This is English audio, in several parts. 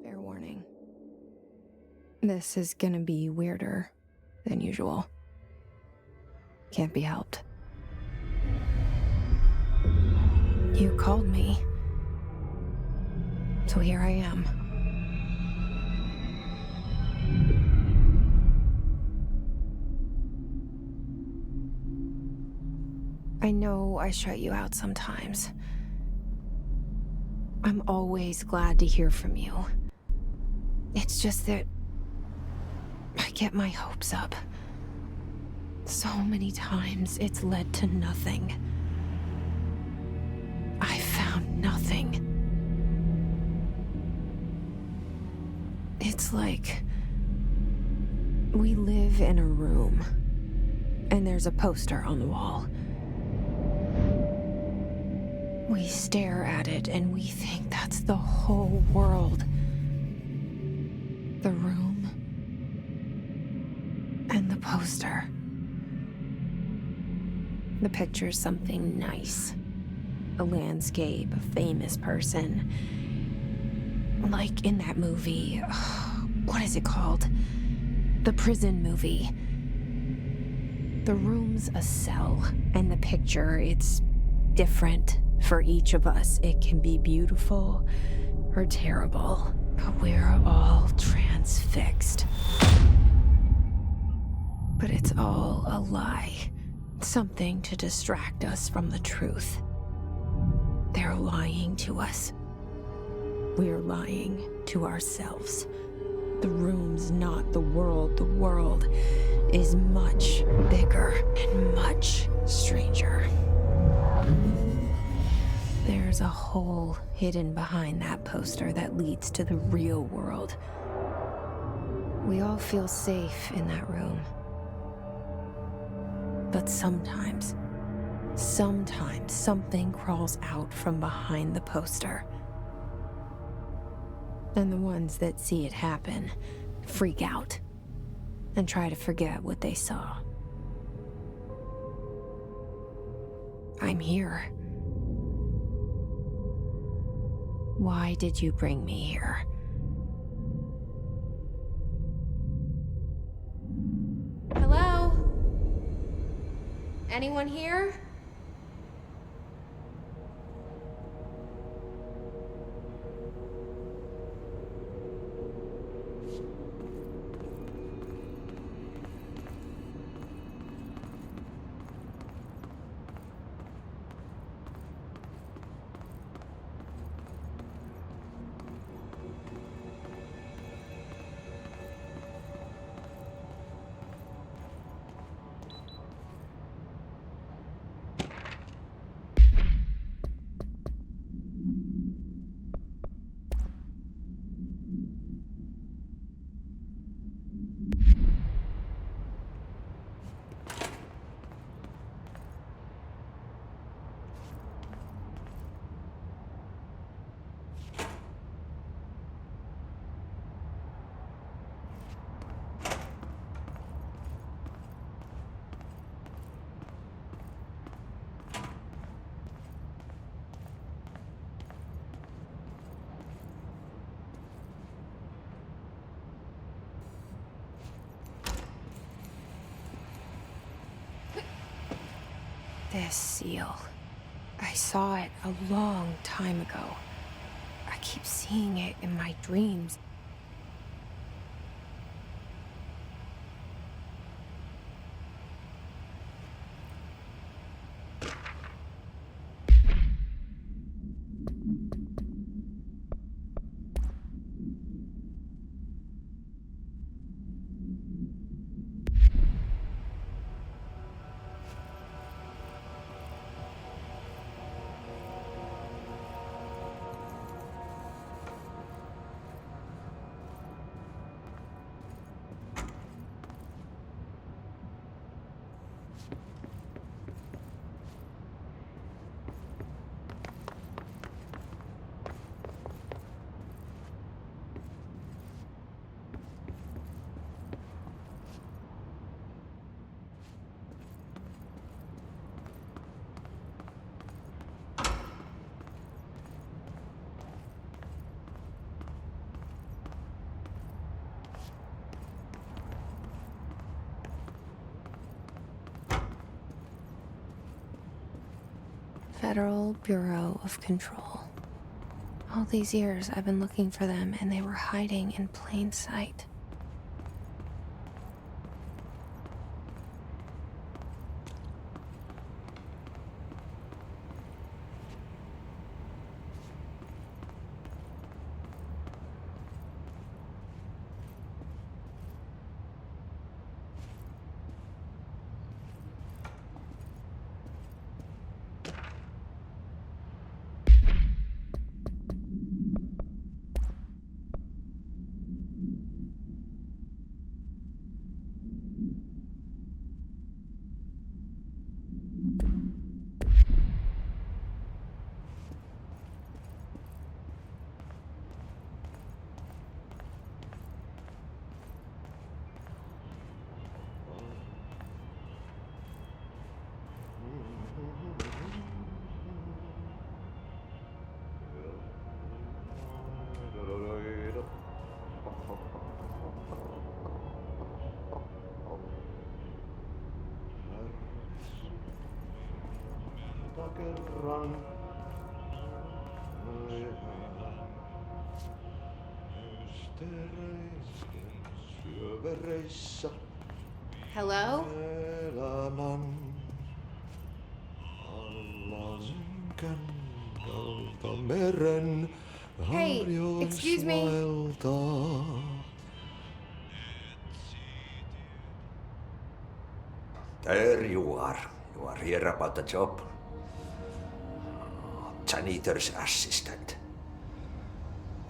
Fair warning. This is gonna be weirder than usual. Can't be helped. You called me. So here I am. I know I shut you out sometimes. I'm always glad to hear from you. It's just that I get my hopes up. So many times it's led to nothing. I found nothing. It's like we live in a room, and there's a poster on the wall. We stare at it and we think that's the whole world. The room and the poster. The picture's something nice. A landscape, a famous person. Like in that movie, what is it called? The prison movie. The room's a cell, and the picture, it's different for each of us. It can be beautiful or terrible, but we're all transfixed. But it's all a lie. Something to distract us from the truth. They're lying to us. We're lying to ourselves. The room's not the world. The world is much bigger and much stranger. There's a hole hidden behind that poster that leads to the real world. We all feel safe in that room. But sometimes something crawls out from behind the poster. And the ones that see it happen freak out and try to forget what they saw. I'm here. Why did you bring me here? Hello? Anyone here? This seal. I saw it a long time ago. I keep seeing it in my dreams. Federal Bureau of Control. All these years I've been looking for them, and they were hiding in plain sight. Hello? Hey, excuse me. There you are. You are here about the job. Janitor's assistant.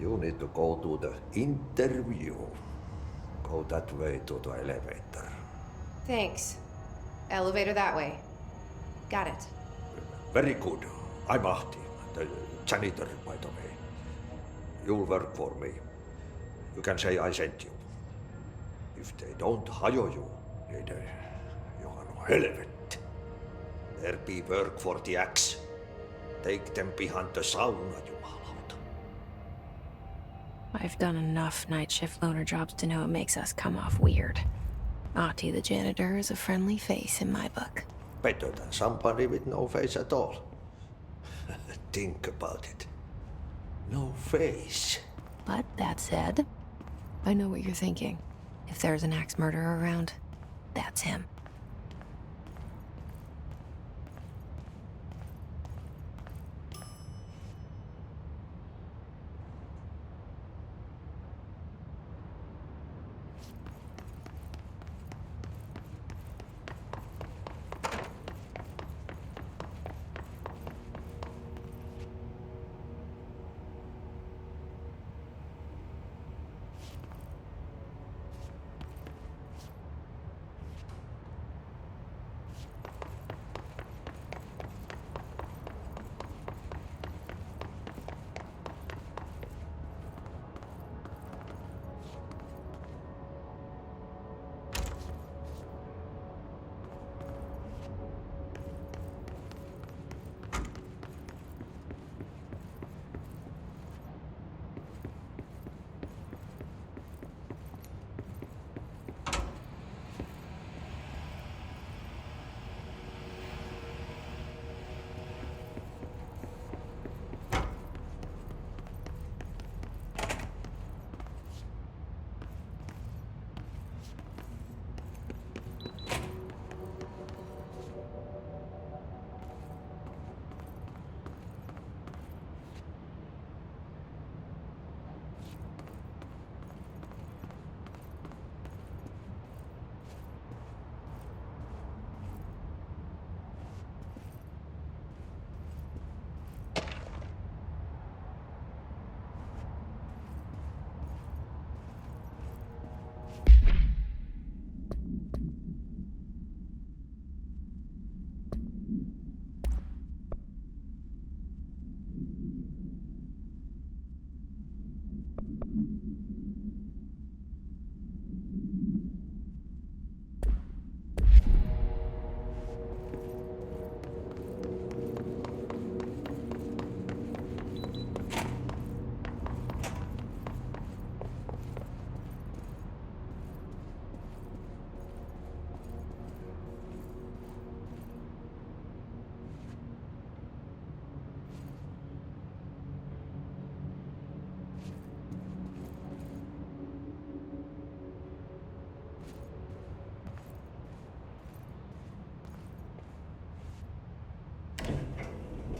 You need to go to the interview. Go that way to the elevator. Thanks. Elevator that way. Got it. Very good. I'm Ahti, the janitor, by the way. You'll work for me. You can say I sent you. If they don't hire you, niin johan on helvet. There be work for the axe. Take them behind the sauna, jumalauta. I've done enough night shift loner jobs to know it makes us come off weird. Ahti the janitor is a friendly face in my book. Better than somebody with no face at all. Think about it. No face. But that said, I know what you're thinking. If there's an axe murderer around, that's him.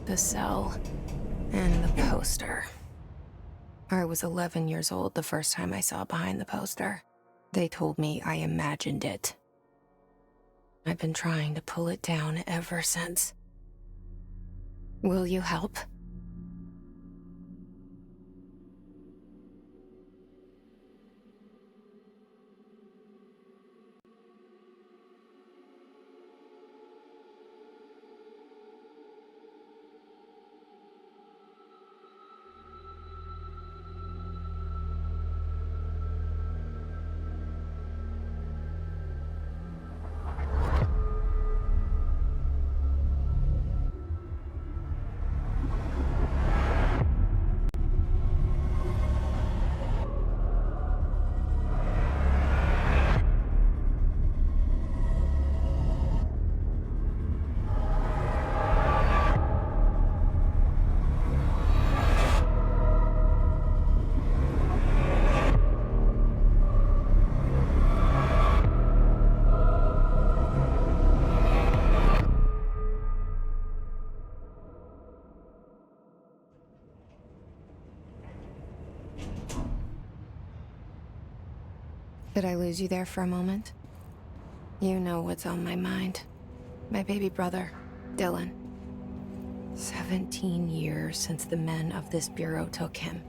The cell. And the poster. I was 11 years old the first time I saw behind the poster. They told me I imagined it. I've been trying to pull it down ever since. Will you help? Did I lose you there for a moment? You know what's on my mind. My baby brother, Dylan. 17 years since the men of this bureau took him.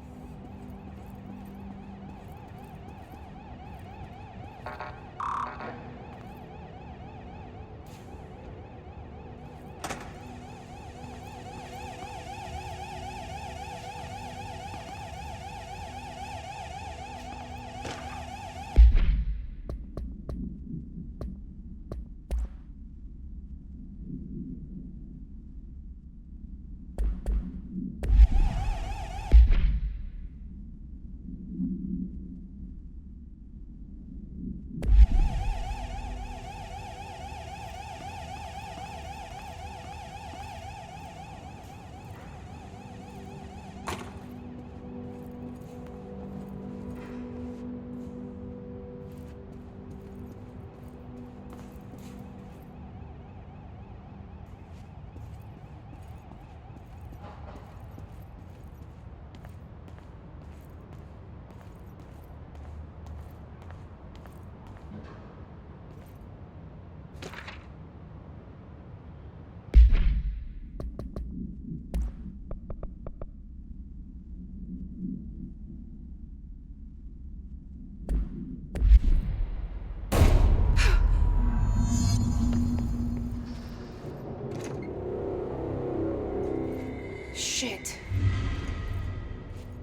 Shit.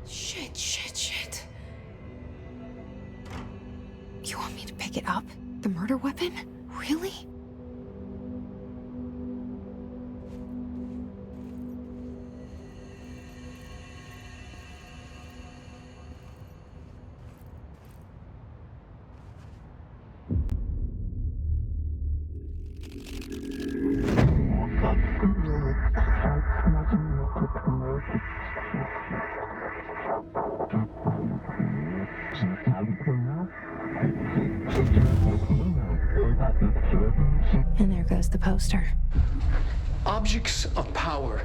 Shit. You want me to pick it up? The murder weapon? Really? And there goes the poster. Objects of power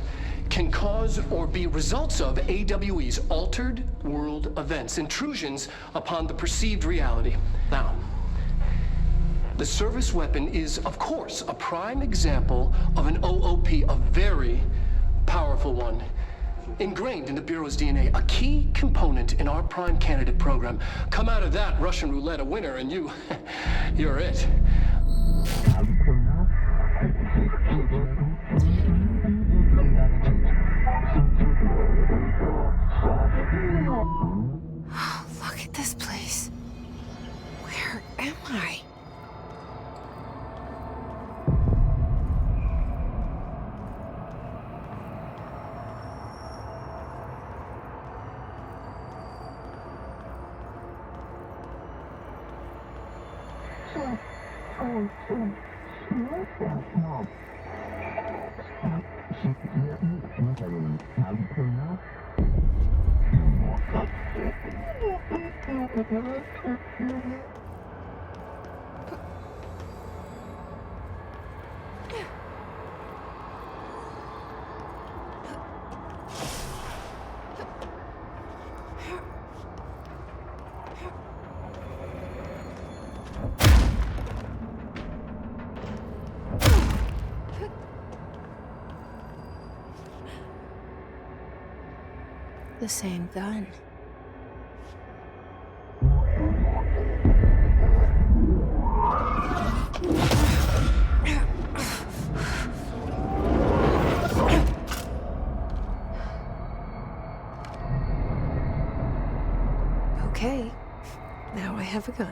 can cause or be results of AWE's altered world events, intrusions upon the perceived reality. Now, the service weapon is, of course, a prime example of an OOP, a very powerful one, ingrained in the Bureau's DNA, a key component in our prime candidate program. Come out of that Russian roulette a winner, and you're it. Look at this place. Where am I? The same gun. Okay, now I have a gun.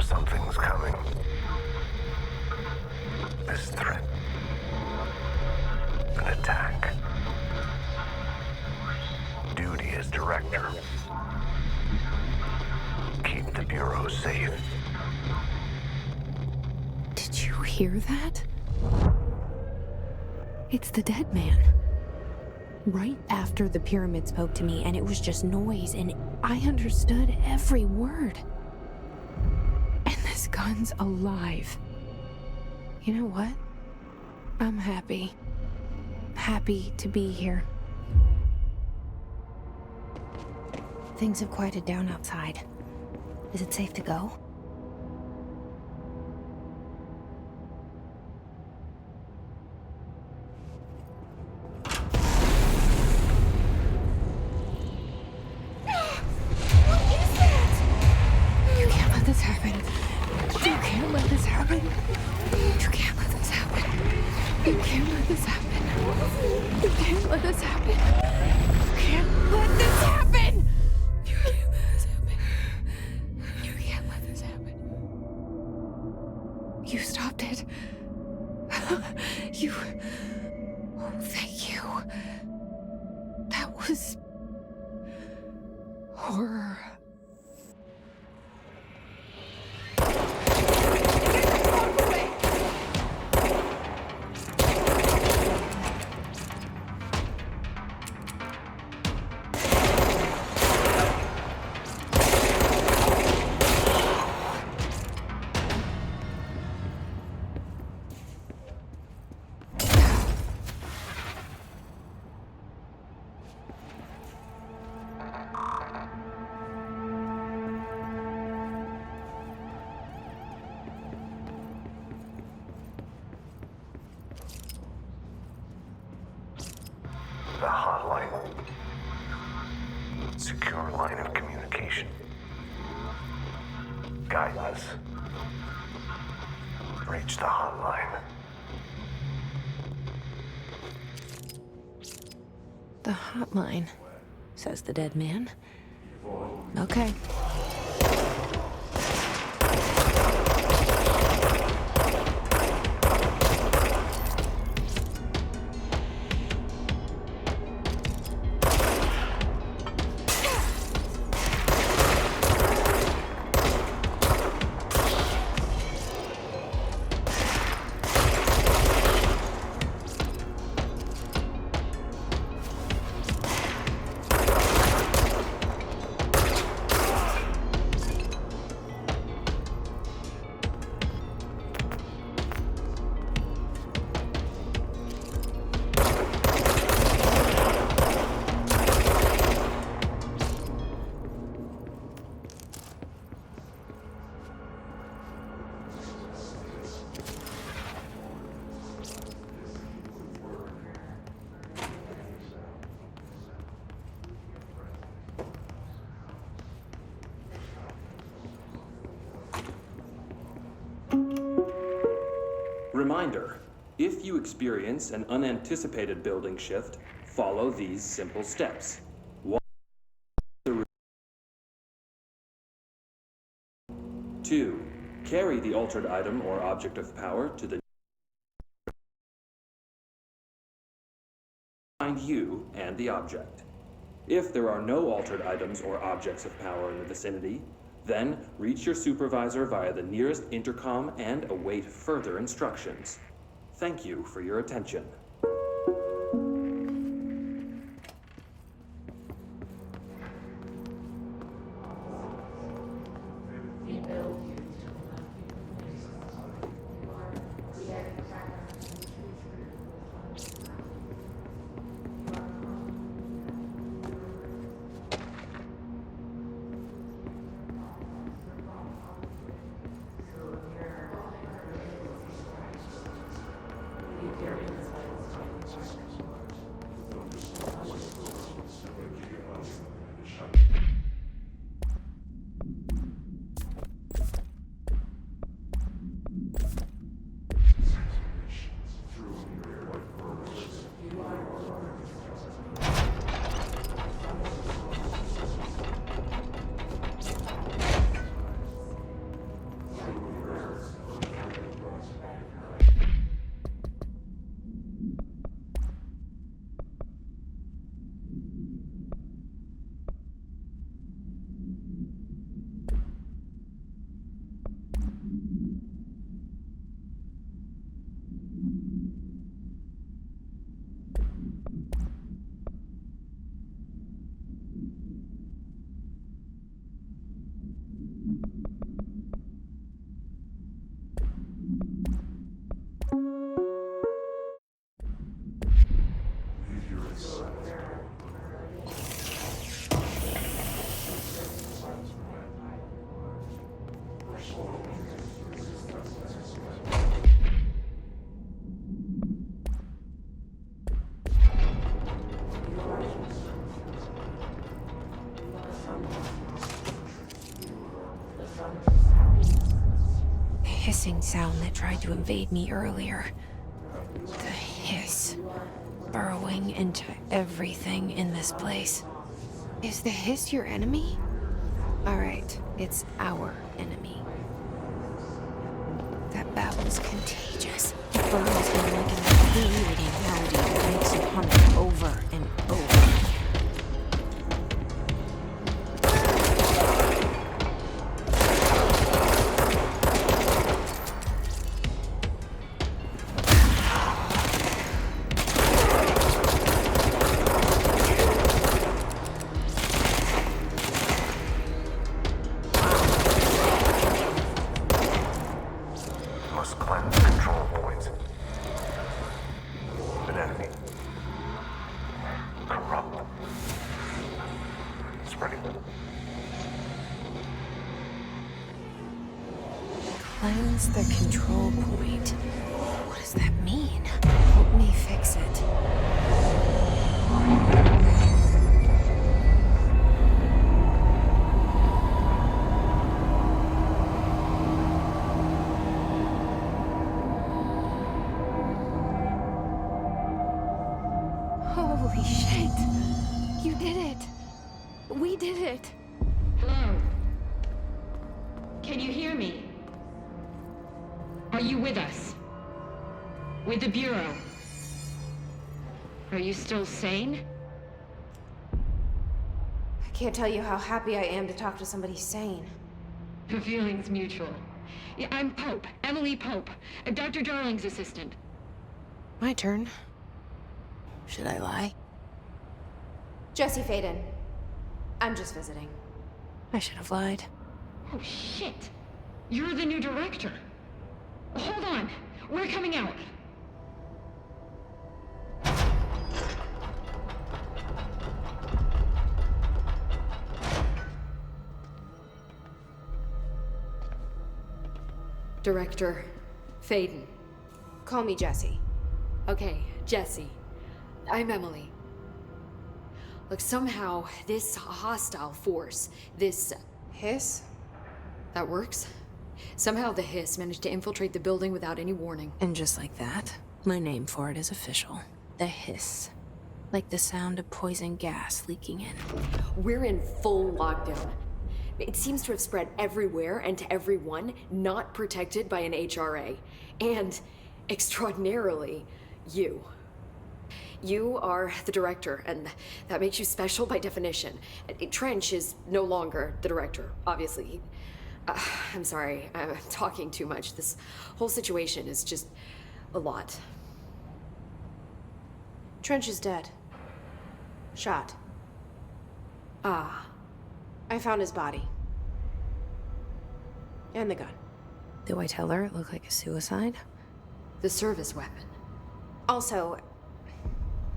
Something's coming. This threat. An attack. Duty as director. Keep the Bureau safe. Did you hear that? It's the dead man. Right after the pyramid spoke to me, and it was just noise, and I understood every word. And this gun's alive. You know what? I'm happy. Happy to be here. Things have quieted down outside. Is it safe to go? You stopped it. You... Oh, thank you. That was... horror. The hotline. Secure line of communication. Guidance. Reach the hotline. The hotline, says the dead man. Okay. Reminder, if you experience an unanticipated building shift, follow these simple steps. 1. 2. Carry the altered item or object of power to the behind you and the object. If there are no altered items or objects of power in the vicinity, then reach your supervisor via the nearest intercom and await further instructions. Thank you for your attention. Hissing sound that tried to invade me earlier. The hiss, burrowing into everything in this place. Is the hiss your enemy? Alright, it's our enemy. That babble's contagious. It burrows in like an infuriating melody that makes you hum it over and over. Cleanse the control point. What does that mean? Help me fix it. Holy shit! You did it! We did it! Hello? Can you hear me? Are you with us? With the Bureau? Are you still sane? I can't tell you how happy I am to talk to somebody sane. The feeling's mutual. Yeah, I'm Pope, Emily Pope, Dr. Darling's assistant. My turn. Should I lie? Jesse Faden. I'm just visiting. I should have lied. Oh, shit. You're the new director. Hold on. We're coming out. Director Faden. Call me Jesse. Okay, Jesse. I'm Emily. Look, somehow this hostile force, this... Hiss? That works? Somehow the hiss managed to infiltrate the building without any warning. And just like that, my name for it is official. The hiss. Like the sound of poison gas leaking in. We're in full lockdown. It seems to have spread everywhere and to everyone not protected by an HRA. And, extraordinarily, you. You are the director, and that makes you special by definition. Trench is no longer the director, obviously. I'm sorry, I'm talking too much. This whole situation is just a lot. Trench is dead. Shot. Ah. I found his body. And the gun. Do I tell her it looked like a suicide? The service weapon. Also,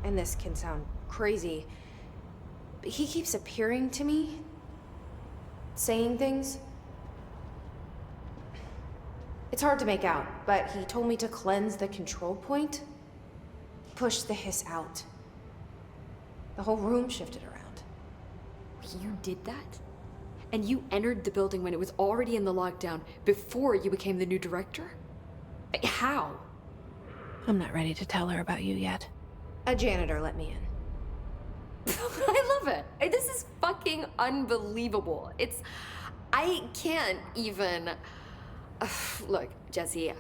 and this can sound crazy, but he keeps appearing to me, saying things. It's hard to make out, but he told me to cleanse the control point, push the hiss out. The whole room shifted around. You did that? And you entered the building when it was already in the lockdown before you became the new director? How? I'm not ready to tell her about you yet. A janitor let me in. I love it. This is fucking unbelievable. I can't even... Look, Jesse,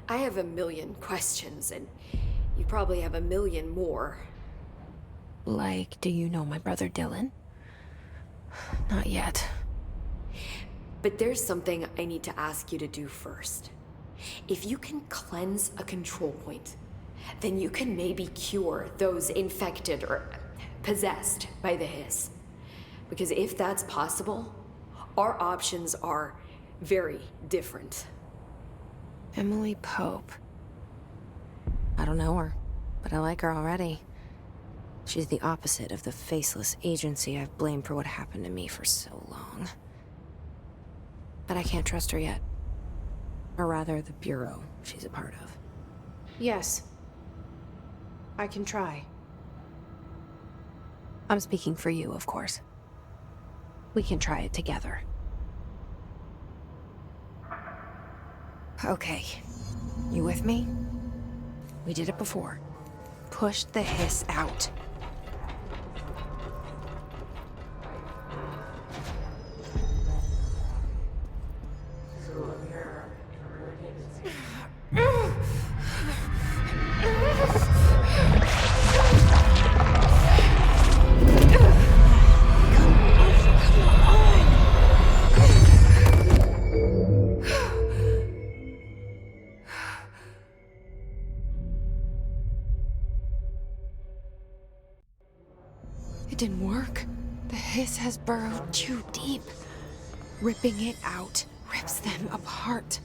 I have a million questions, and you probably have a million more. Like, do you know my brother Dylan? Not yet. But there's something I need to ask you to do first. If you can cleanse a control point, then you can maybe cure those infected or possessed by the hiss. Because if that's possible, our options are very different. Emily Pope. I don't know her, but I like her already. She's the opposite of the faceless agency I've blamed for what happened to me for so long. But I can't trust her yet. Or rather, the bureau she's a part of. Yes. I can try. I'm speaking for you, of course. We can try it together. Okay. You with me? We did it before. Push the hiss out. It didn't work. The hiss has burrowed too deep. Ripping it out rips them apart.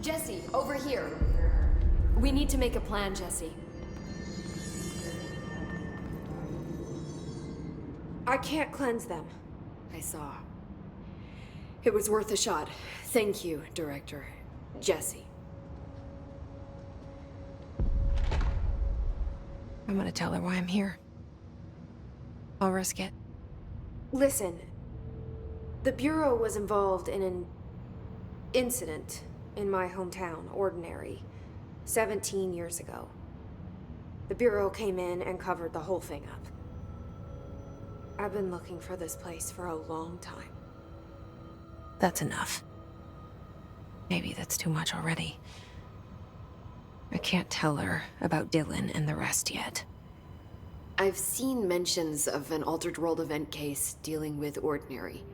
Jesse, over here. We need to make a plan, Jesse. I can't cleanse them. I saw. It was worth a shot. Thank you, Director. Jesse. I'm gonna tell her why I'm here. I'll risk it. Listen, the Bureau was involved in an incident in my hometown, Ordinary, 17 years ago. The Bureau came in and covered the whole thing up. I've been looking for this place for a long time. That's enough. Maybe that's too much already. I can't tell her about Dylan and the rest yet. I've seen mentions of an Altered World event case dealing with Ordinary.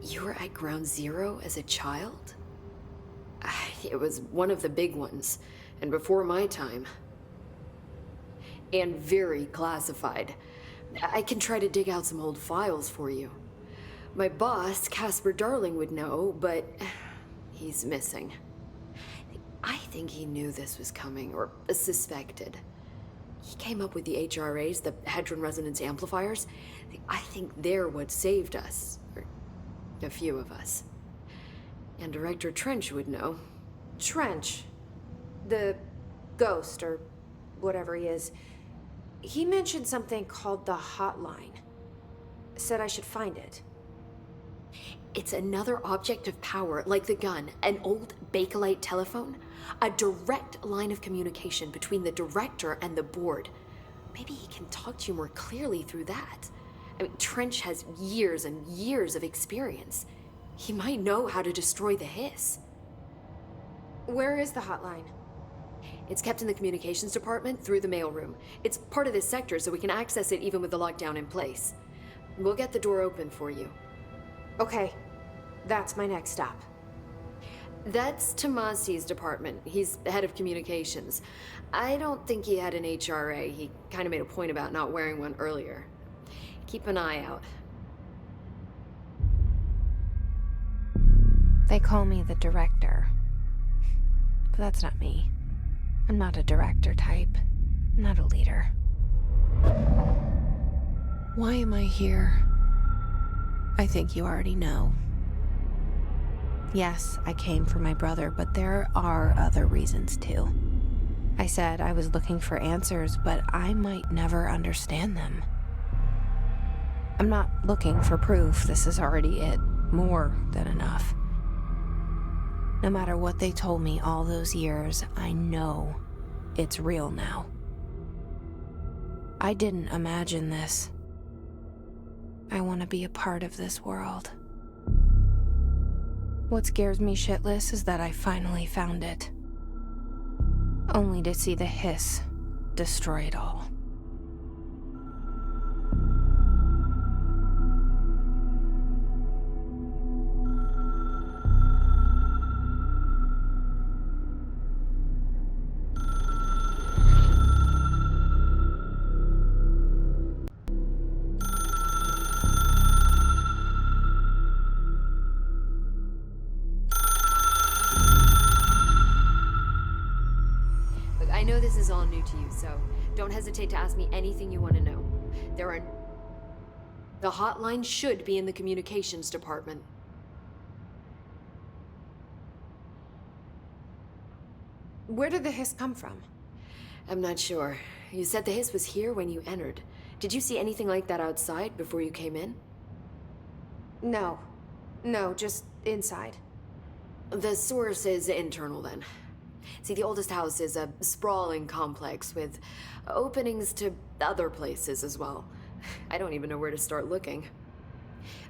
You were at Ground Zero as a child? It was one of the big ones, and before my time. And very classified. I can try to dig out some old files for you. My boss, Casper Darling, would know, but he's missing. I think he knew this was coming, or suspected. He came up with the HRAs, the Hadron Resonance Amplifiers. I think they're what saved us. Or a few of us. And Director Trench would know. Trench? The ghost, or whatever he is. He mentioned something called the hotline. said I should find it. It's another object of power, like the gun, an old Bakelite telephone, a direct line of communication between the director and the board. Maybe he can talk to you more clearly through that. I mean, Trench has years and years of experience. He might know how to destroy the hiss. Where is the hotline? It's kept in the communications department through the mailroom. It's part of this sector, so we can access it even with the lockdown in place. We'll get the door open for you. Okay, that's my next stop. That's Tomasi's department. He's the head of communications. I don't think he had an HRA. He kind of made a point about not wearing one earlier. Keep an eye out. They call me the director. But that's not me. I'm not a director type. I'm not a leader. Why am I here? I think you already know. Yes, I came for my brother, but there are other reasons too. I said I was looking for answers, but I might never understand them. I'm not looking for proof. This is already it. More than enough. No matter what they told me all those years, I know it's real now. I didn't imagine this. I want to be a part of this world. What scares me shitless is that I finally found it. Only to see the hiss destroy it all. I know this is all new to you, so don't hesitate to ask me anything you want to know. The hotline should be in the communications department. Where did the hiss come from? I'm not sure. You said the hiss was here when you entered. Did you see anything like that outside before you came in? No. No, just inside. The source is internal then. See, the oldest house is a sprawling complex with openings to other places as well. I don't even know where to start looking.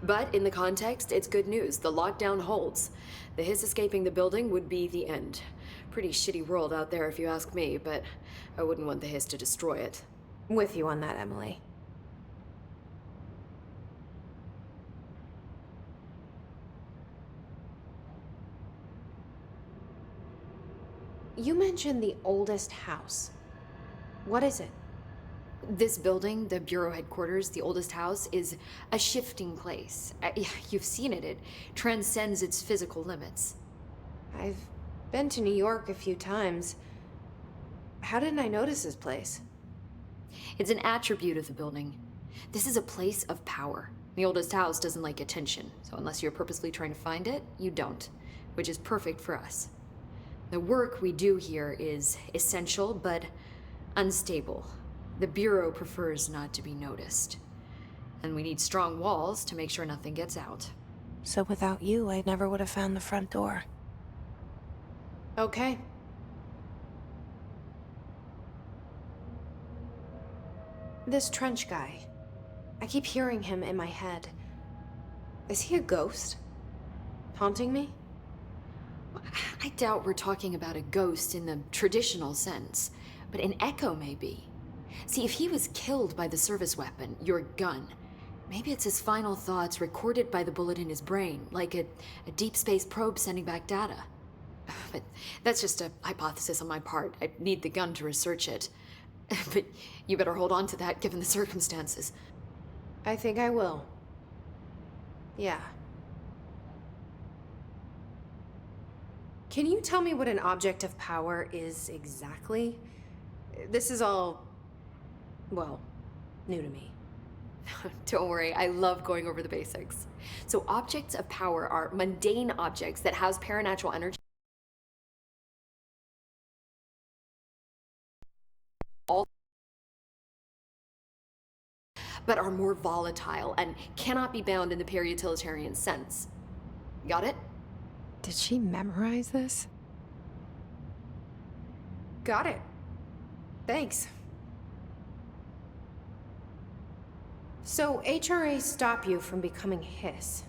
But in the context, it's good news. The lockdown holds. The hiss escaping the building would be the end. Pretty shitty world out there if you ask me, but I wouldn't want the hiss to destroy it. With you on that, Emily. You mentioned the oldest house. What is it? This building, the bureau headquarters, the oldest house, is a shifting place. You've seen it. It transcends its physical limits. I've been to New York a few times. How didn't I notice this place? It's an attribute of the building. This is a place of power. The oldest house doesn't like attention, so unless you're purposely trying to find it, you don't, which is perfect for us. The work we do here is essential, but unstable. The Bureau prefers not to be noticed. And we need strong walls to make sure nothing gets out. So without you, I never would have found the front door. Okay. This Trench guy. I keep hearing him in my head. Is he a ghost? Haunting me? I doubt we're talking about a ghost in the traditional sense, but an echo maybe. See, if he was killed by the service weapon, your gun, maybe it's his final thoughts recorded by the bullet in his brain, like a deep space probe sending back data. But that's just a hypothesis on my part. I need the gun to research it. But you better hold on to that given the circumstances. I think I will. Yeah. Can you tell me what an object of power is exactly? This is all, well, new to me. Don't worry, I love going over the basics. So objects of power are mundane objects that house paranatural energy. but are more volatile and cannot be bound in the peri-utilitarian sense. Got it? Did she memorize this? Got it. Thanks. So HRA stop you from becoming his?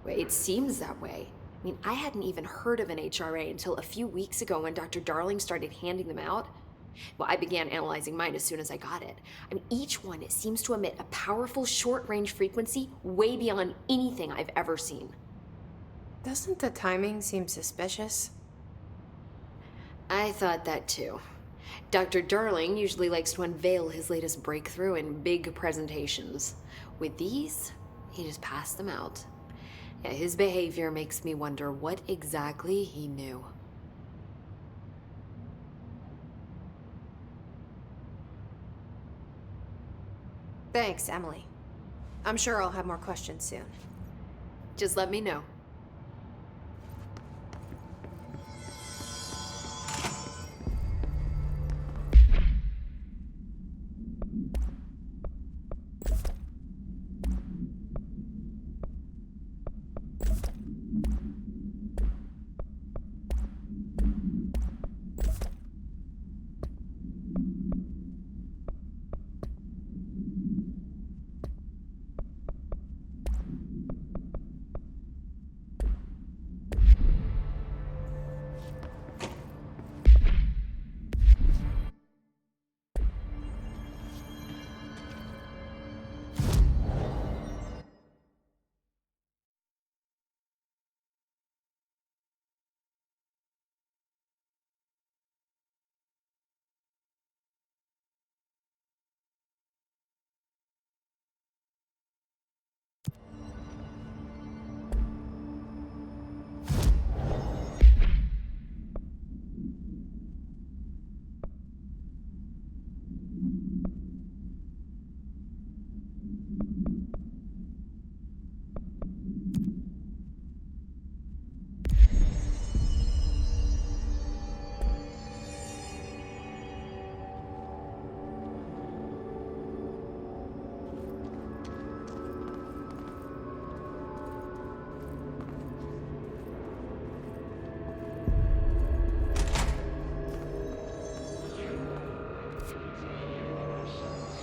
Well, it seems that way. I mean, I hadn't even heard of an HRA until a few weeks ago when Dr. Darling started handing them out. Well, I began analyzing mine as soon as I got it. I mean, each one seems to emit a powerful short-range frequency way beyond anything I've ever seen. Doesn't the timing seem suspicious? I thought that too. Dr. Darling usually likes to unveil his latest breakthrough in big presentations. With these, he just passed them out. Yeah, his behavior makes me wonder what exactly he knew. Thanks, Emily. I'm sure I'll have more questions soon. Just let me know.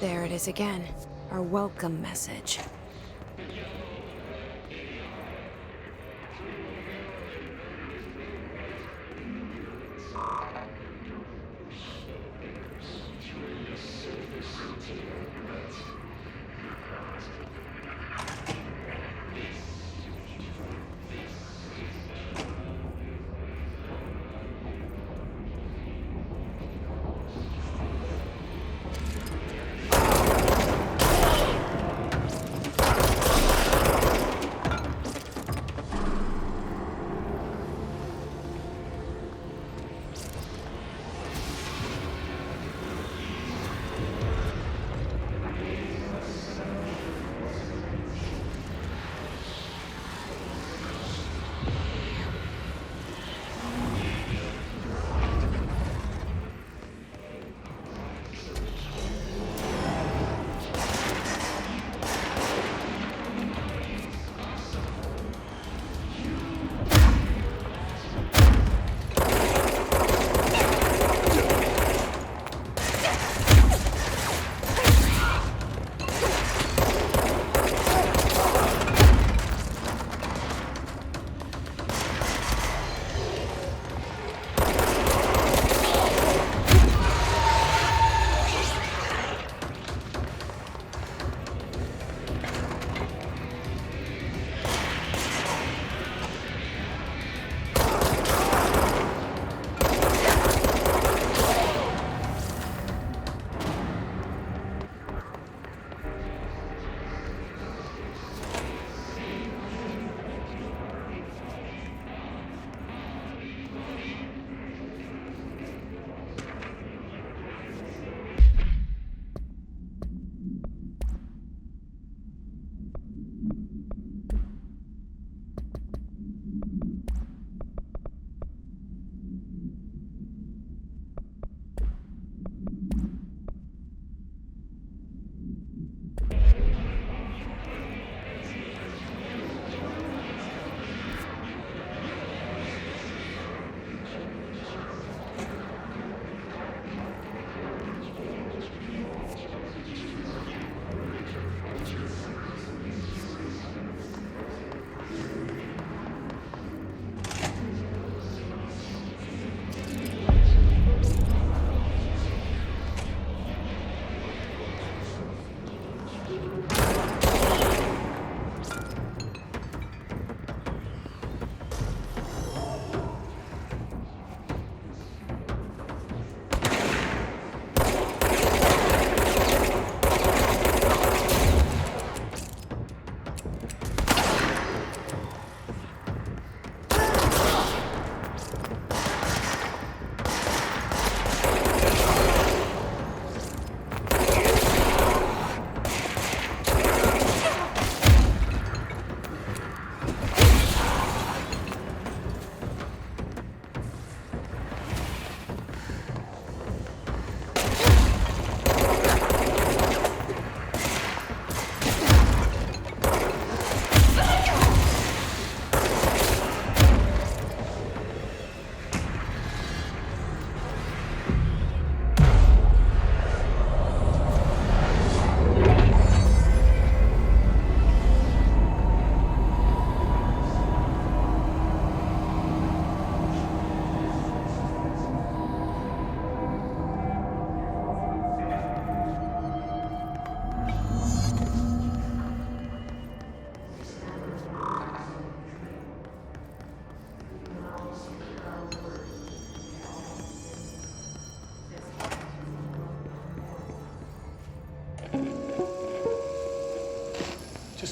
There it is again. Our welcome message.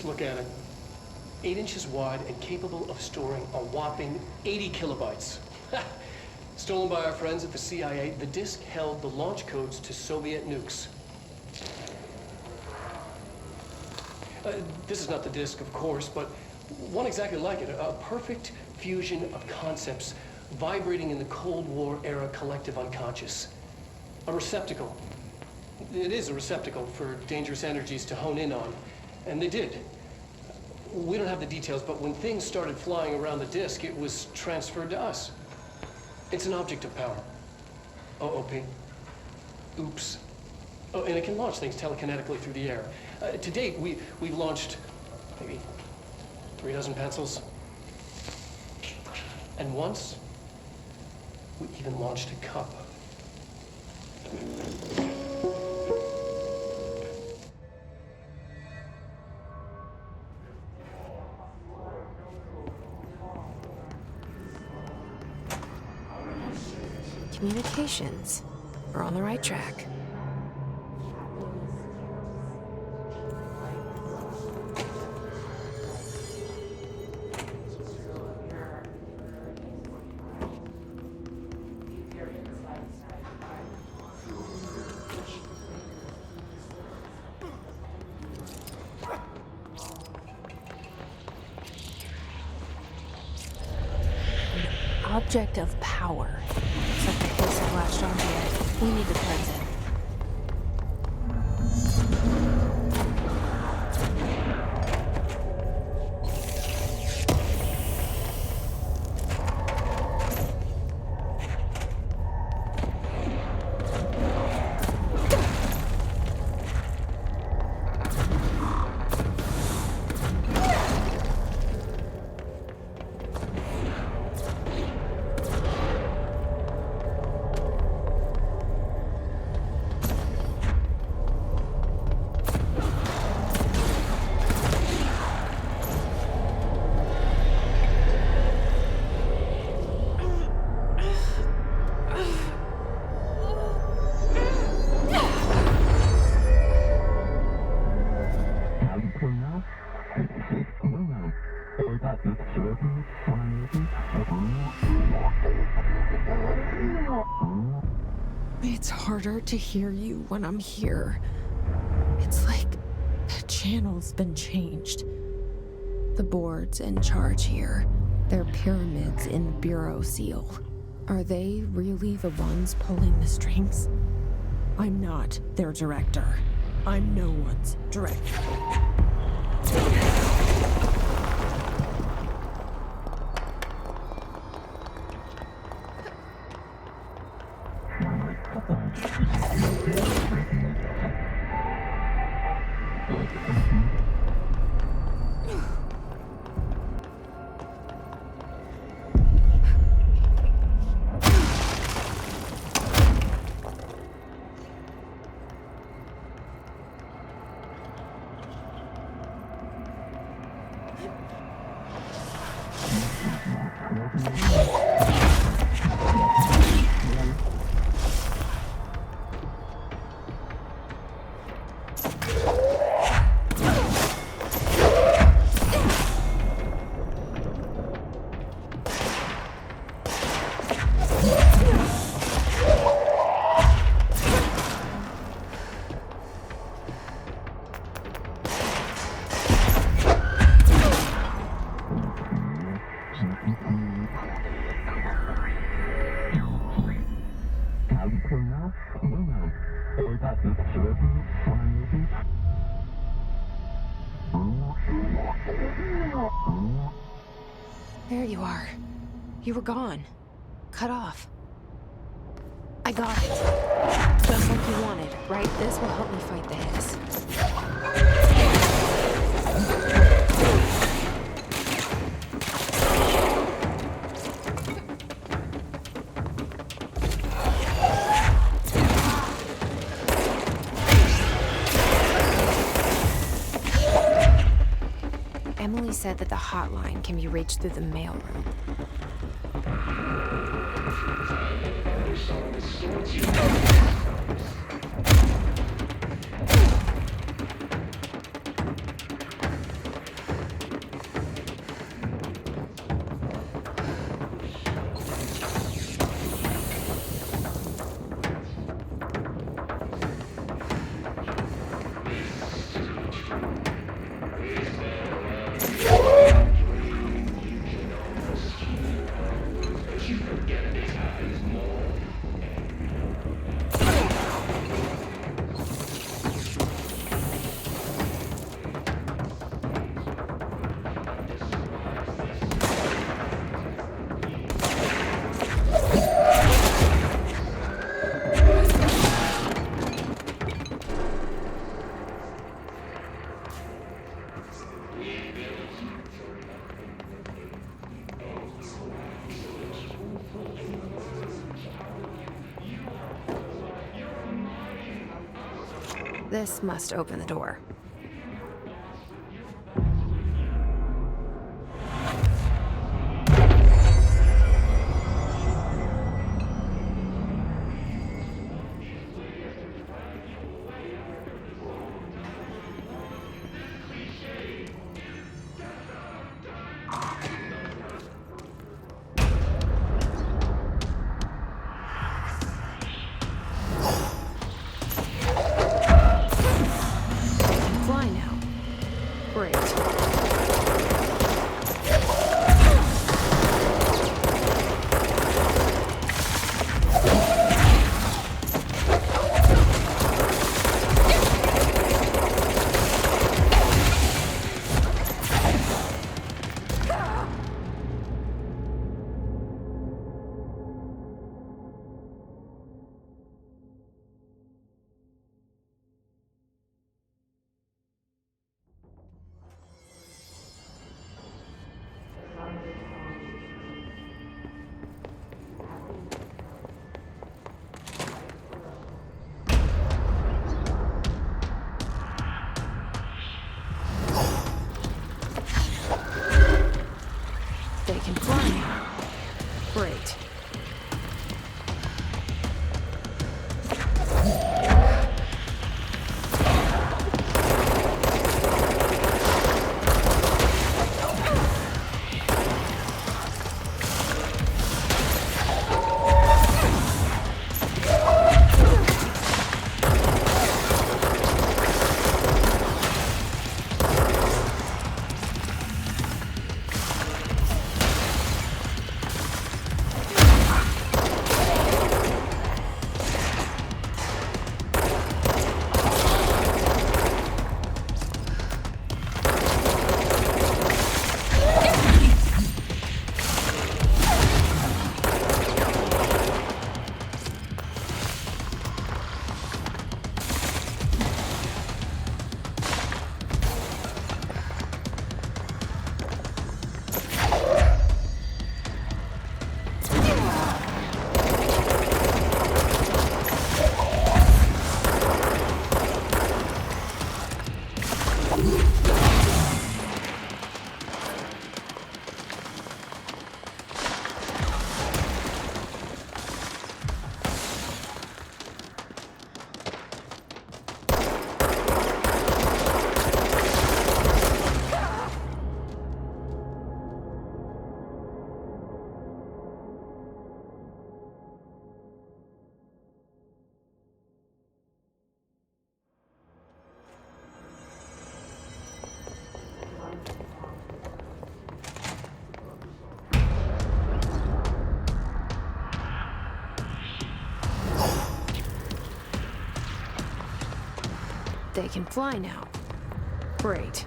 look at it. 8 inches wide and capable of storing a whopping 80 kilobytes. Stolen by our friends at the CIA, the disk held the launch codes to Soviet nukes. This is not the disk, of course, but one exactly like it. A perfect fusion of concepts vibrating in the Cold War era collective unconscious. A receptacle. It is a receptacle for dangerous energies to hone in on. And they did. We don't have the details, but when things started flying around the disk, it was transferred to us. It's an object of power. OOP. Oops. Oh, and it can launch things telekinetically through the air. To date, we've launched maybe 3 dozen pencils. And once, we even launched a cup. Communications. We're on the right track. Object of power. Looks like the case has latched onto it. We need to cleanse it. It's harder to hear you when I'm here. It's like the channel's been changed. The boards in charge here, they're pyramids in the bureau seal. Are they really the ones pulling the strings? I'm not their director. I'm no one's director. There you are. You were gone. Cut off. I got it. Just like you wanted, right? This will help me fight the hiss. Emily said that the hotline can be reached through the mailroom. This must open the door. Fly now. Great. They can fly now. Great. They can fly now. Great.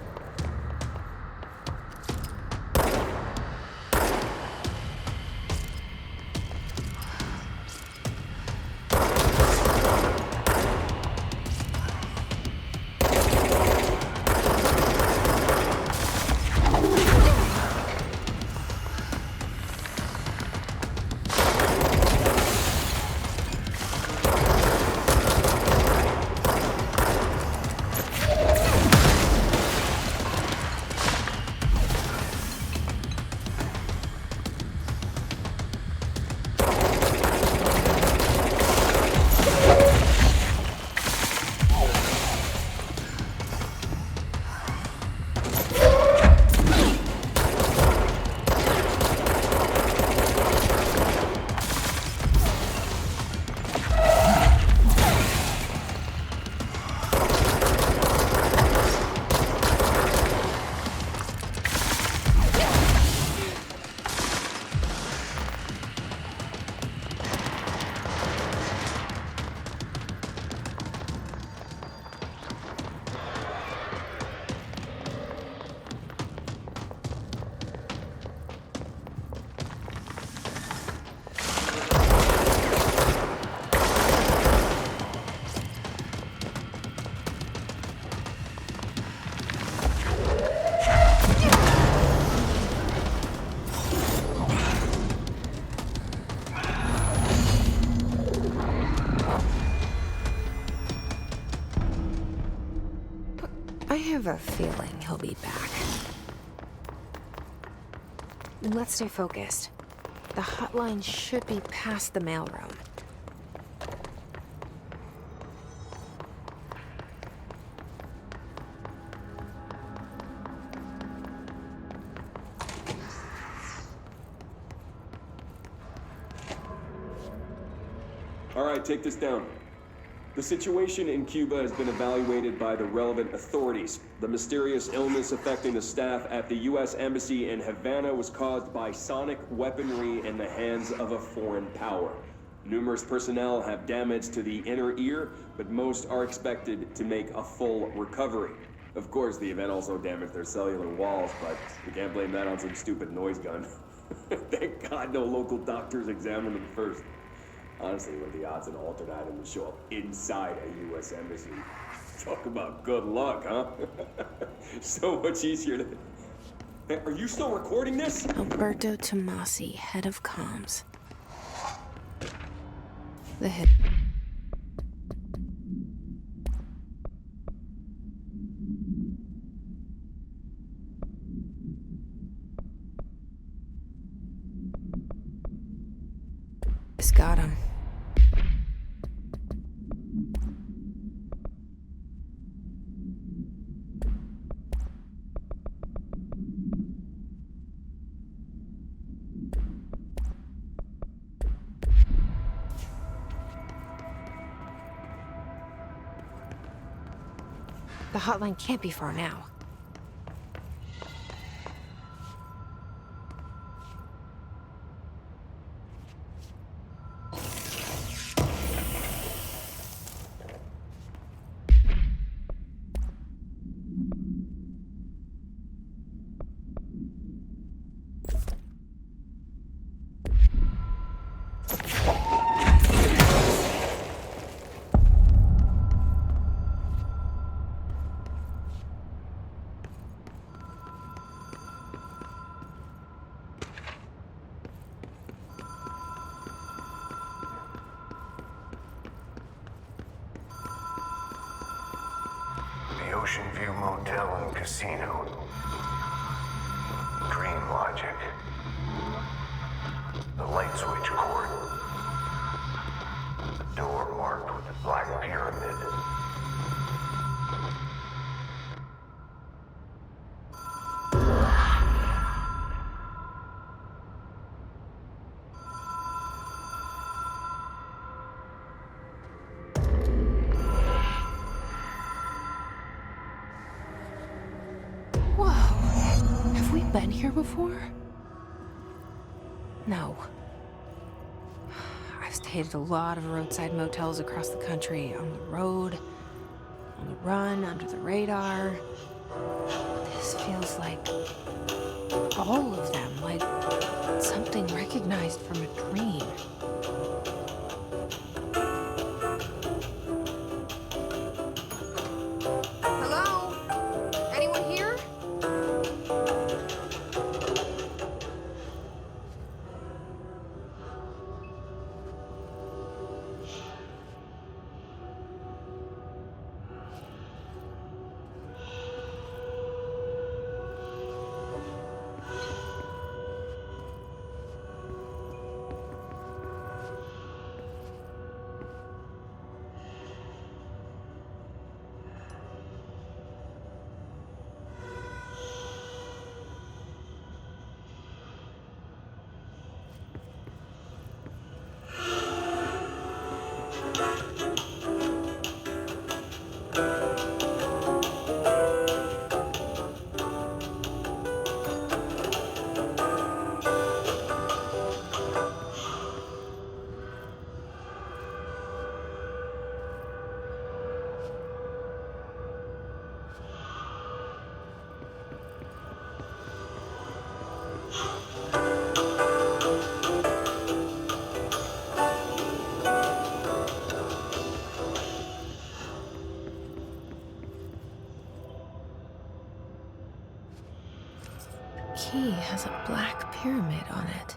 have a feeling he'll be back. Let's stay focused. The hotline should be past the mailroom. All right, take this down. The situation in Cuba has been evaluated by the relevant authorities. The mysterious illness affecting the staff at the U.S. Embassy in Havana was caused by sonic weaponry in the hands of a foreign power. Numerous personnel have damage to the inner ear, but most are expected to make a full recovery. Of course, the event also damaged their cellular walls, but you can't blame that on some stupid noise gun. Thank God no local doctors examined them first. Honestly, what are the odds an altered item would show up inside a U.S. embassy? Talk about good luck, huh? So much easier to... Hey, are you still recording this? Alberto Tomasi, head of comms. The head... Just got him. The hotline can't be far now. Ocean View Motel and Casino. Dream Logic. The light switch cord. The door marked with the black pyramid. Been here before? No. I've stayed at a lot of roadside motels across the country, on the road, on the run, under the radar. This feels like all of them, like something recognized from a dream. Key has a black pyramid on it.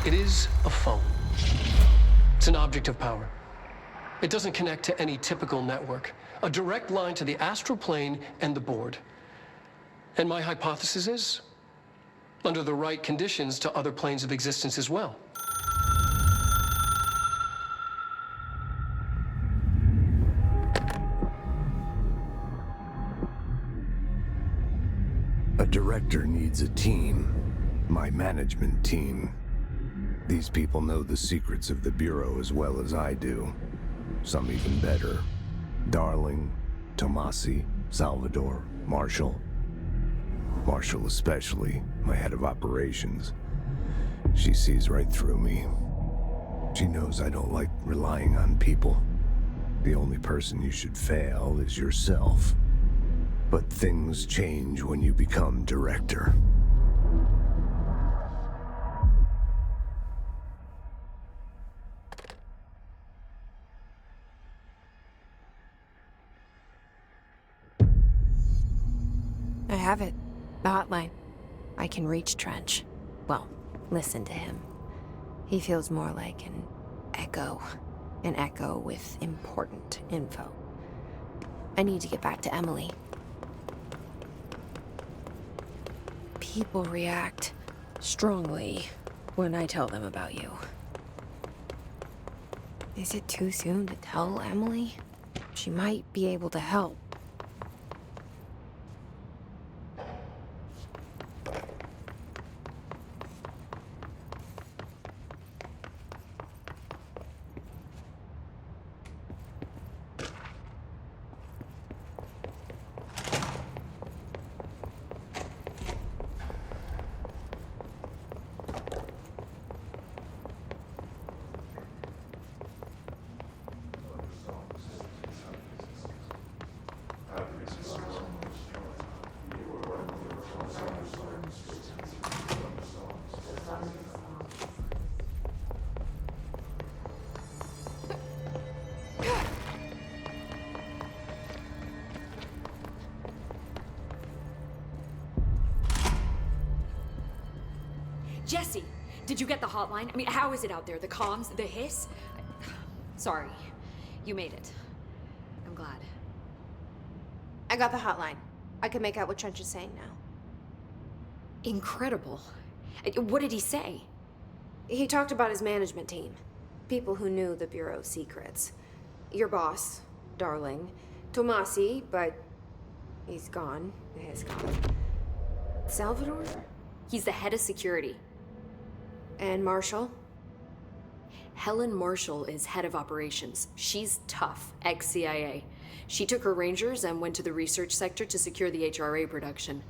It is a phone. It's an object of power. It doesn't connect to any typical network. A direct line to the astral plane and the board. And my hypothesis is, under the right conditions, to other planes of existence as well. A director needs a team. My management team. These people know the secrets of the Bureau as well as I do. Some even better. Darling, Tomasi, Salvador, Marshall. Marshall especially, my head of operations. She sees right through me. She knows I don't like relying on people. The only person you should fail is yourself. But things change when you become director. I have it. The hotline. I can reach Trench. Well, listen to him. He feels more like an echo. An echo with important info. I need to get back to Emily. People react strongly when I tell them about you. Is it too soon to tell Emily? She might be able to help. Jesse, did you get the hotline? I mean, how is it out there? The comms, the hiss? Sorry, you made it. I'm glad. I got the hotline. I can make out what Trench is saying now. Incredible. What did he say? He talked about his management team. People who knew the Bureau's secrets. Your boss, Darling. Tomasi, but he's gone. He's gone. Salvador? He's the head of security. And Marshall? Helen Marshall is head of operations. She's tough, ex-CIA. She took her Rangers and went to the research sector to secure the HRA production.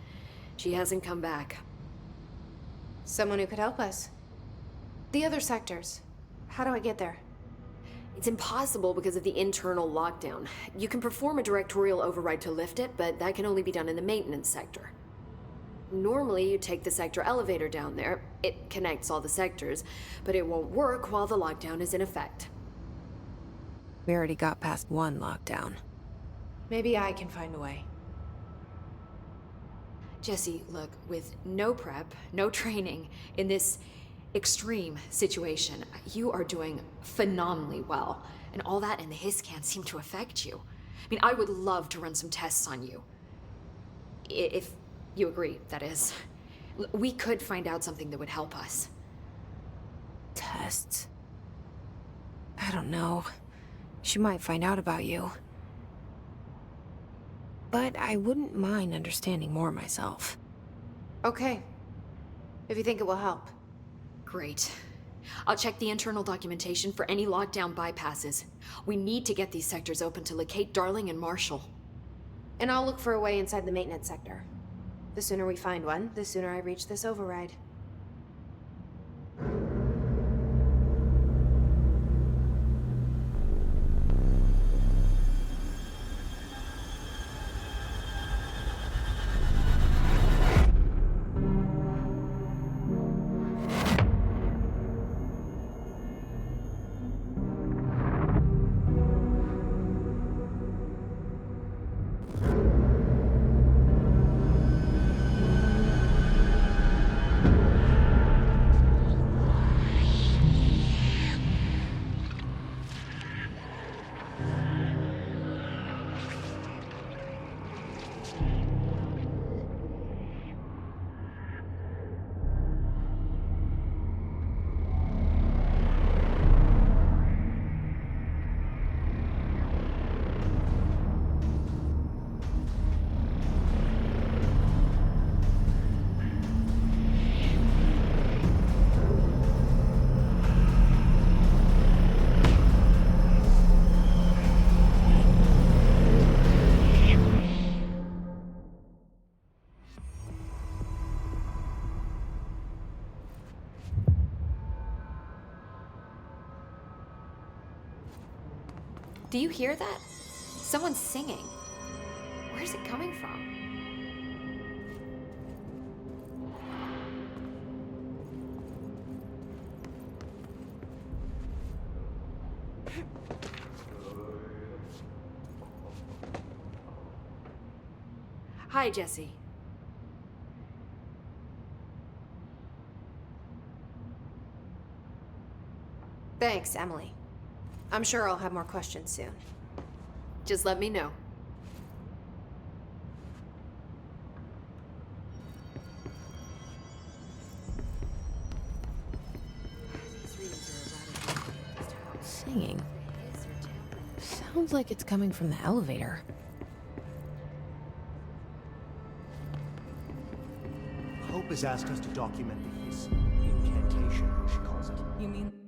She hasn't come back. Someone who could help us. The other sectors. How do I get there? It's impossible because of the internal lockdown. You can perform a directorial override to lift it, but that can only be done in the maintenance sector. Normally, you take the sector elevator down there. It connects all the sectors, but it won't work while the lockdown is in effect. We already got past one lockdown. Maybe I can find a way. Jesse, look, with no prep, no training, in this extreme situation. You are doing phenomenally well, and all that and the hiss can't seem to affect you. I mean, I would love to run some tests on you. If you agree, that is. We could find out something that would help us. Tests? I don't know. She might find out about you. But I wouldn't mind understanding more myself. Okay. If you think it will help. Great. I'll check the internal documentation for any lockdown bypasses. We need to get these sectors open to locate Darling and Marshall. And I'll look for a way inside the maintenance sector. The sooner we find one, the sooner I reach this override. Do you hear that? Someone's singing. Where's it coming from? Hi, Jesse. Thanks, Emily. I'm sure I'll have more questions soon. Just let me know. Singing. Sounds like it's coming from the elevator. Hope has asked us to document the hiss. Incantation, she calls it. You mean